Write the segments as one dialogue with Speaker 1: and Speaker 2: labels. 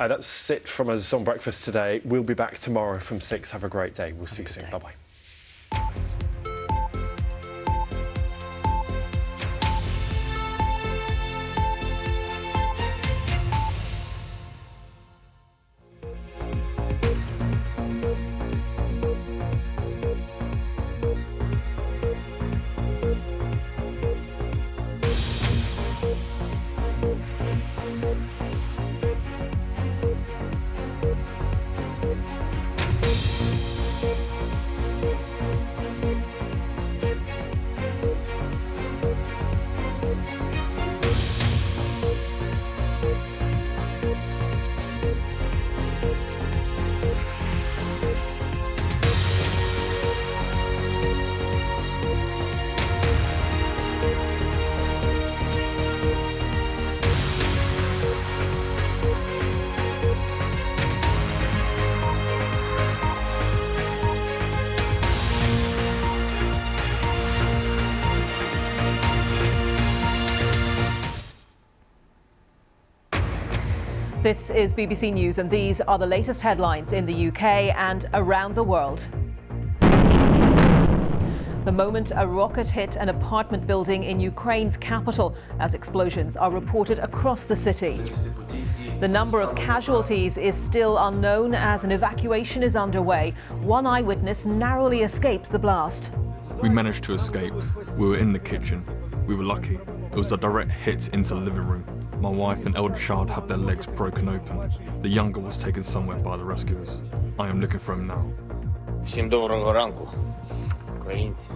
Speaker 1: That's it from us on Breakfast today. We'll be back tomorrow from 6. Have a great day. We'll see you soon. Bye-bye.
Speaker 2: This is BBC News, and these are the latest headlines in the UK and around the world. The moment a rocket hit an apartment building in Ukraine's capital as explosions are reported across the city. The number of casualties is still unknown as an evacuation is underway. One eyewitness narrowly escapes the blast.
Speaker 3: We managed to escape. We were in the kitchen. We were lucky. It was a direct hit into the living room. My wife and elder child have their legs broken open. The younger was taken somewhere by the rescuers. I am looking for him now.
Speaker 4: Всім доброго ранку, українці.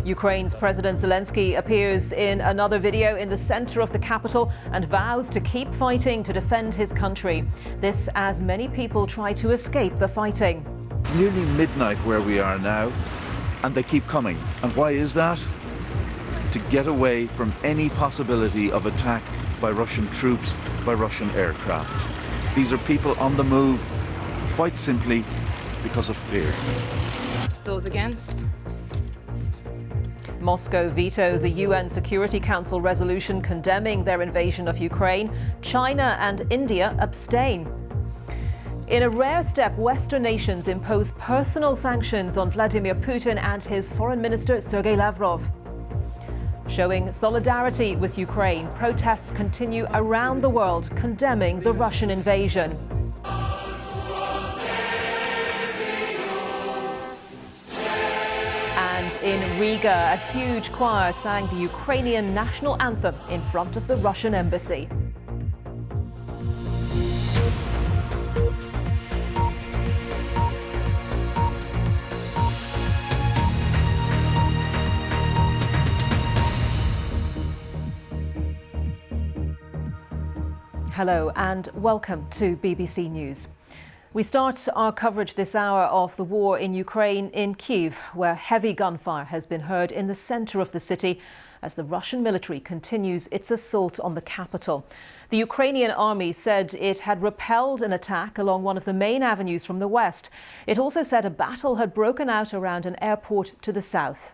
Speaker 2: Ukraine's President Zelensky appears in another video in the center of the capital and vows to keep fighting to defend his country. This as many people try to escape the fighting.
Speaker 5: It's nearly midnight where we are now, and they keep coming. And why is that? To get away from any possibility of attack by Russian troops, by Russian aircraft. These are people on the move, quite simply because of fear.
Speaker 6: Those against?
Speaker 2: Moscow vetoes a UN Security Council resolution condemning their invasion of Ukraine. China and India abstain. In a rare step, Western nations impose personal sanctions on Vladimir Putin and his Foreign Minister Sergei Lavrov. Showing solidarity with Ukraine, protests continue around the world condemning the Russian invasion. And in Riga, a huge choir sang the Ukrainian national anthem in front of the Russian embassy. Hello and welcome to BBC News. We start our coverage this hour of the war in Ukraine in Kiev, where heavy gunfire has been heard in the center of the city as the Russian military continues its assault on the capital. The Ukrainian army said it had repelled an attack along one of the main avenues from the west. It also said a battle had broken out around an airport to the south.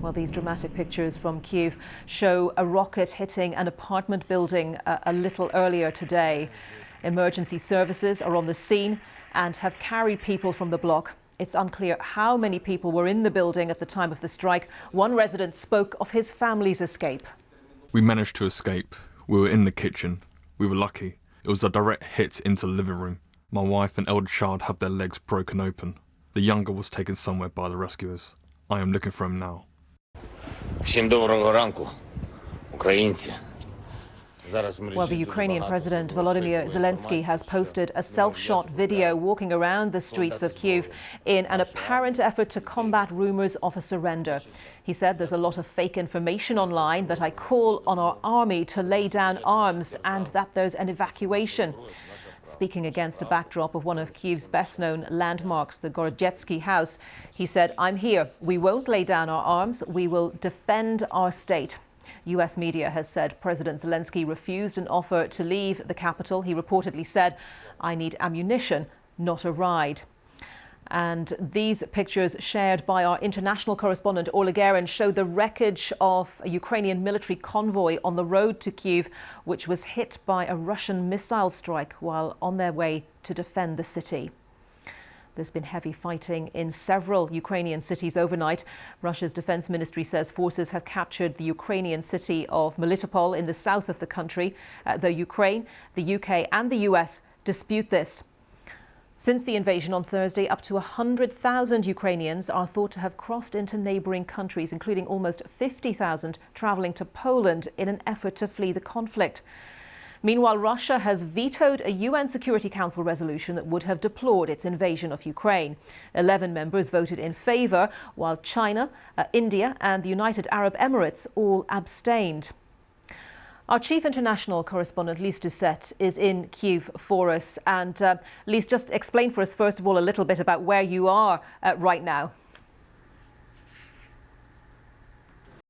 Speaker 2: Well, these dramatic pictures from Kiev show a rocket hitting an apartment building a little earlier today. Emergency services are on the scene and have carried people from the block. It's unclear how many people were in the building at the time of the strike. One resident spoke of his family's escape.
Speaker 3: We managed to escape. We were in the kitchen. We were lucky. It was a direct hit into the living room. My wife and elder child have their legs broken open. The younger was taken somewhere by the rescuers. I am looking for him now.
Speaker 4: Всім доброго ранку, українці.
Speaker 2: Well, the Ukrainian President Volodymyr Zelensky has posted a self-shot video walking around the streets of Kiev in an apparent effort to combat rumors of a surrender. He said there's a lot of fake information online, that I call on our army to lay down arms and that there's an evacuation. Speaking against a backdrop of one of Kiev's best-known landmarks, the Gorodyetsky House, he said, I'm here. We won't lay down our arms. We will defend our state. US media has said President Zelensky refused an offer to leave the capital. He reportedly said, I need ammunition, not a ride. And these pictures shared by our international correspondent Ola Guerin show the wreckage of a Ukrainian military convoy on the road to Kiev, which was hit by a Russian missile strike while on their way to defend the city. There's been heavy fighting in several Ukrainian cities overnight. Russia's defense ministry says forces have captured the Ukrainian city of Melitopol in the south of the country, though Ukraine, the UK and the US dispute this. Since the invasion on Thursday, up to 100,000 Ukrainians are thought to have crossed into neighbouring countries, including almost 50,000 travelling to Poland in an effort to flee the conflict. Meanwhile, Russia has vetoed a UN Security Council resolution that would have deplored its invasion of Ukraine. 11 members voted in favour, while China, India and the United Arab Emirates all abstained. Our chief international correspondent, Lise Doucette, is in Kiev for us. And Lise, just explain for us, first of all, a little bit about where you are right now.